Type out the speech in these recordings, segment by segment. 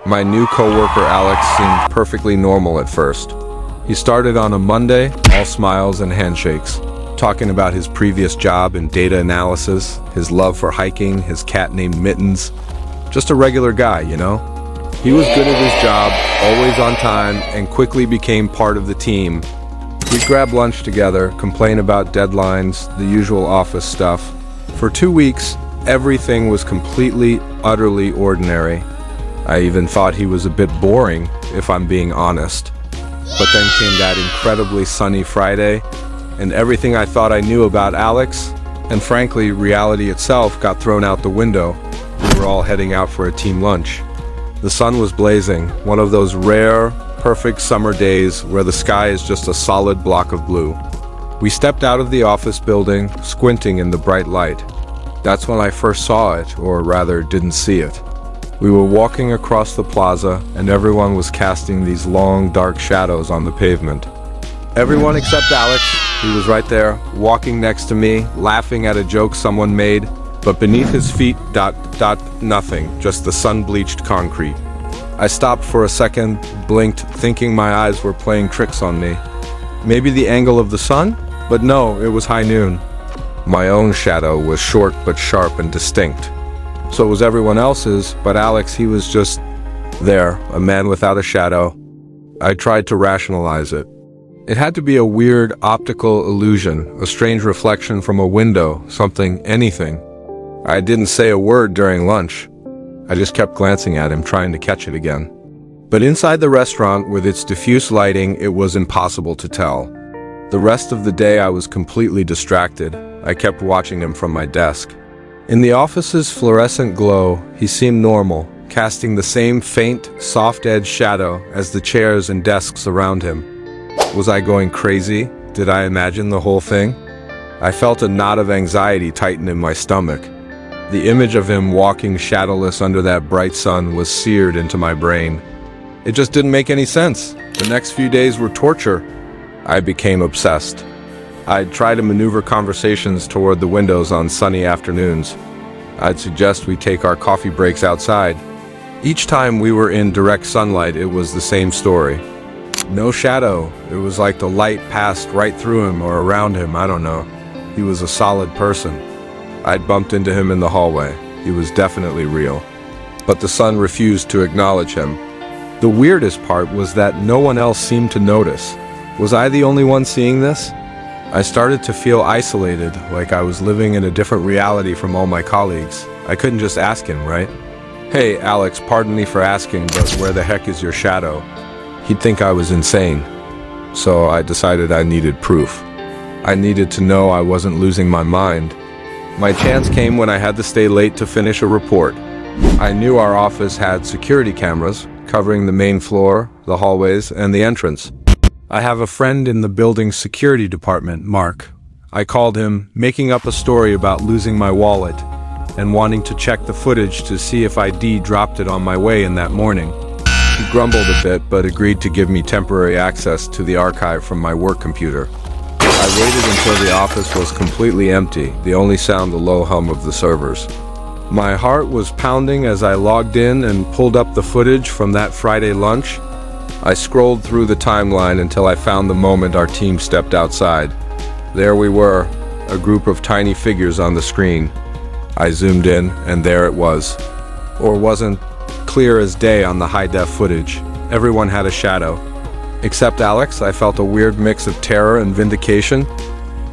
My new coworker Alex seemed perfectly normal at first. He started on a Monday, all smiles and handshakes, talking about his previous job in data analysis, his love for hiking, his cat named Mittens. Just a regular guy, you know? He was good at his job, always on time, and quickly became part of the team. We'd grab lunch together, complain about deadlines, the usual office stuff. For 2 weeks, everything was completely, utterly ordinary. I even thought he was a bit boring, if I'm being honest. But then came that incredibly sunny Friday, and everything I thought I knew about Alex, and frankly, reality itself, got thrown out the window. We were all heading out for a team lunch. The sun was blazing, one of those rare, perfect summer days where the sky is just a solid block of blue. We stepped out of the office building, squinting in the bright light. That's when I first saw it, or rather, didn't see it. We were walking across the plaza, and everyone was casting these long, dark shadows on the pavement. Everyone except Alex. He was right there, walking next to me, laughing at a joke someone made, but beneath his feet, nothing, just the sun-bleached concrete. I stopped for a second, blinked, thinking my eyes were playing tricks on me. Maybe the angle of the sun? But no, it was high noon. My own shadow was short but sharp and distinct. So was everyone else's, but Alex, he was just there, a man without a shadow. I tried to rationalize it. It had to be a weird optical illusion, a strange reflection from a window, something, anything. I didn't say a word during lunch. I just kept glancing at him, trying to catch it again. But inside the restaurant, with its diffuse lighting, it was impossible to tell. The rest of the day I was completely distracted. I kept watching him from my desk. In the office's fluorescent glow, he seemed normal, casting the same faint, soft-edged shadow as the chairs and desks around him. Was I going crazy? Did I imagine the whole thing? I felt a knot of anxiety tighten in my stomach. The image of him walking shadowless under that bright sun was seared into my brain. It just didn't make any sense. The next few days were torture. I became obsessed. I'd try to maneuver conversations toward the windows on sunny afternoons. I'd suggest we take our coffee breaks outside. Each time we were in direct sunlight, it was the same story. No shadow. It was like the light passed right through him or around him, I don't know. He was a solid person. I'd bumped into him in the hallway. He was definitely real. But the sun refused to acknowledge him. The weirdest part was that no one else seemed to notice. Was I the only one seeing this? I started to feel isolated, like I was living in a different reality from all my colleagues. I couldn't just ask him, right? Hey, Alex, pardon me for asking, but where the heck is your shadow? He'd think I was insane. So I decided I needed proof. I needed to know I wasn't losing my mind. My chance came when I had to stay late to finish a report. I knew our office had security cameras covering the main floor, the hallways, and the entrance. I have a friend in the building's security department, Mark. I called him, making up a story about losing my wallet and wanting to check the footage to see if ID dropped it on my way in that morning. He grumbled a bit, but agreed to give me temporary access to the archive from my work computer. I waited until the office was completely empty, the only sound the low hum of the servers. My heart was pounding as I logged in and pulled up the footage from that Friday lunch. I scrolled through the timeline until I found the moment our team stepped outside. There we were, a group of tiny figures on the screen. I zoomed in, and there it was. Or wasn't clear as day on the high-def footage. Everyone had a shadow. Except Alex. I felt a weird mix of terror and vindication.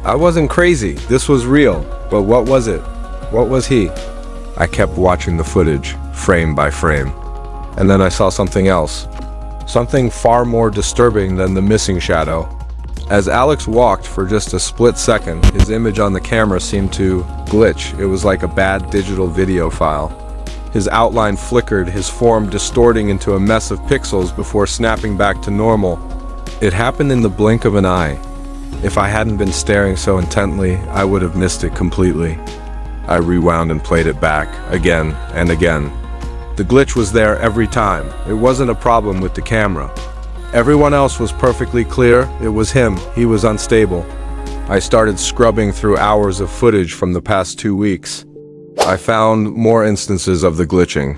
I wasn't crazy. This was real. But what was it? What was he? I kept watching the footage, frame by frame. And then I saw something else. Something far more disturbing than the missing shadow. As Alex walked for just a split second, his image on the camera seemed to glitch. It was like a bad digital video file. His outline flickered, his form distorting into a mess of pixels before snapping back to normal. It happened in the blink of an eye. If I hadn't been staring so intently, I would have missed it completely. I rewound and played it back, again and again. The glitch was there every time. It wasn't a problem with the camera. Everyone else was perfectly clear. It was him. He was unstable. I started scrubbing through hours of footage from the past 2 weeks. I found more instances of the glitching.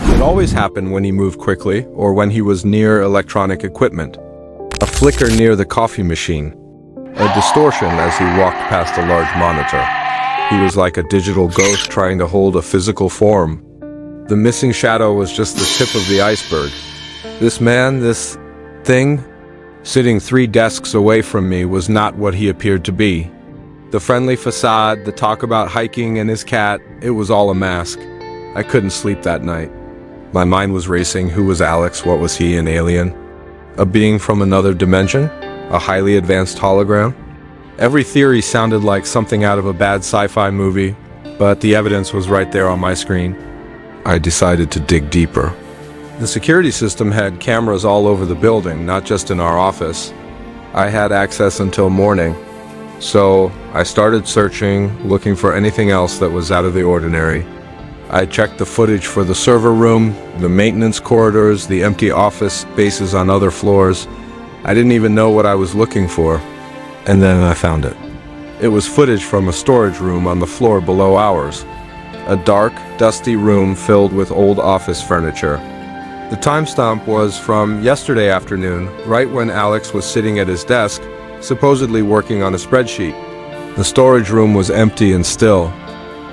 It always happened when he moved quickly or when he was near electronic equipment. A flicker near the coffee machine. A distortion as he walked past a large monitor. He was like a digital ghost trying to hold a physical form. The missing shadow was just the tip of the iceberg. This man, this thing, sitting 3 desks away from me was not what he appeared to be. The friendly facade, the talk about hiking and his cat, it was all a mask. I couldn't sleep that night. My mind was racing. Who was Alex? What was he, an alien? A being from another dimension? A highly advanced hologram? Every theory sounded like something out of a bad sci-fi movie, but the evidence was right there on my screen. I decided to dig deeper. The security system had cameras all over the building, not just in our office. I had access until morning, so I started searching, looking for anything else that was out of the ordinary. I checked the footage for the server room, the maintenance corridors, the empty office spaces on other floors. I didn't even know what I was looking for, and then I found it. It was footage from a storage room on the floor below ours. A dark, dusty room filled with old office furniture. The timestamp was from yesterday afternoon, right when Alex was sitting at his desk, supposedly working on a spreadsheet. The storage room was empty and still,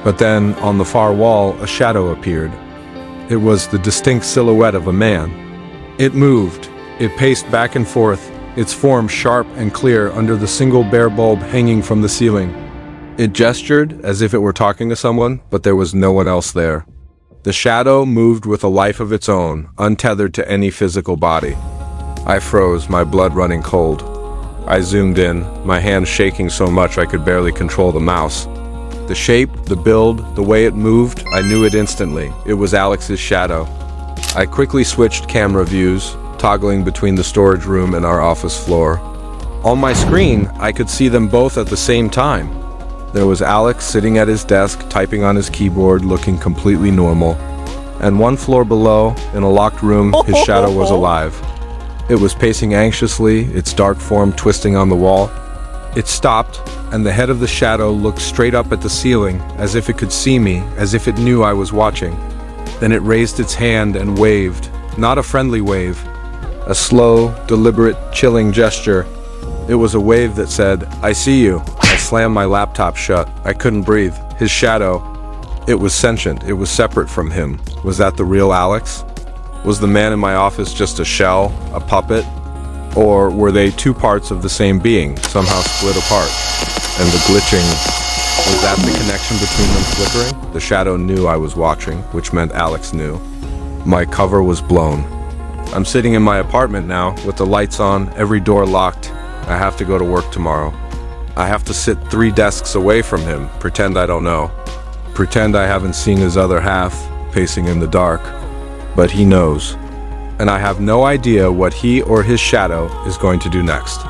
but then on the far wall a shadow appeared. It was the distinct silhouette of a man. It moved. It paced back and forth, its form sharp and clear under the single bare bulb hanging from the ceiling. It gestured as if it were talking to someone, but there was no one else there. The shadow moved with a life of its own, untethered to any physical body. I froze, my blood running cold. I zoomed in, my hand shaking so much I could barely control the mouse. The shape, the build, the way it moved, I knew it instantly. It was Alex's shadow. I quickly switched camera views, toggling between the storage room and our office floor. On my screen, I could see them both at the same time. There was Alex sitting at his desk, typing on his keyboard, looking completely normal. And 1 floor below, in a locked room, his shadow was alive. It was pacing anxiously, its dark form twisting on the wall. It stopped, and the head of the shadow looked straight up at the ceiling, as if it could see me, as if it knew I was watching. Then it raised its hand and waved, not a friendly wave. A slow, deliberate, chilling gesture. It was a wave that said, "I see you." I slammed my laptop shut. I couldn't breathe. His shadow, it was sentient. It was separate from him. Was that the real Alex? Was the man in my office just a shell, a puppet? Or were they 2 parts of the same being, somehow split apart? And the glitching, was that the connection between them flickering? The shadow knew I was watching, which meant Alex knew. My cover was blown. I'm sitting in my apartment now, with the lights on, every door locked. I have to go to work tomorrow. I have to sit 3 desks away from him, pretend I don't know. Pretend I haven't seen his other half, pacing in the dark. But he knows. And I have no idea what he or his shadow is going to do next.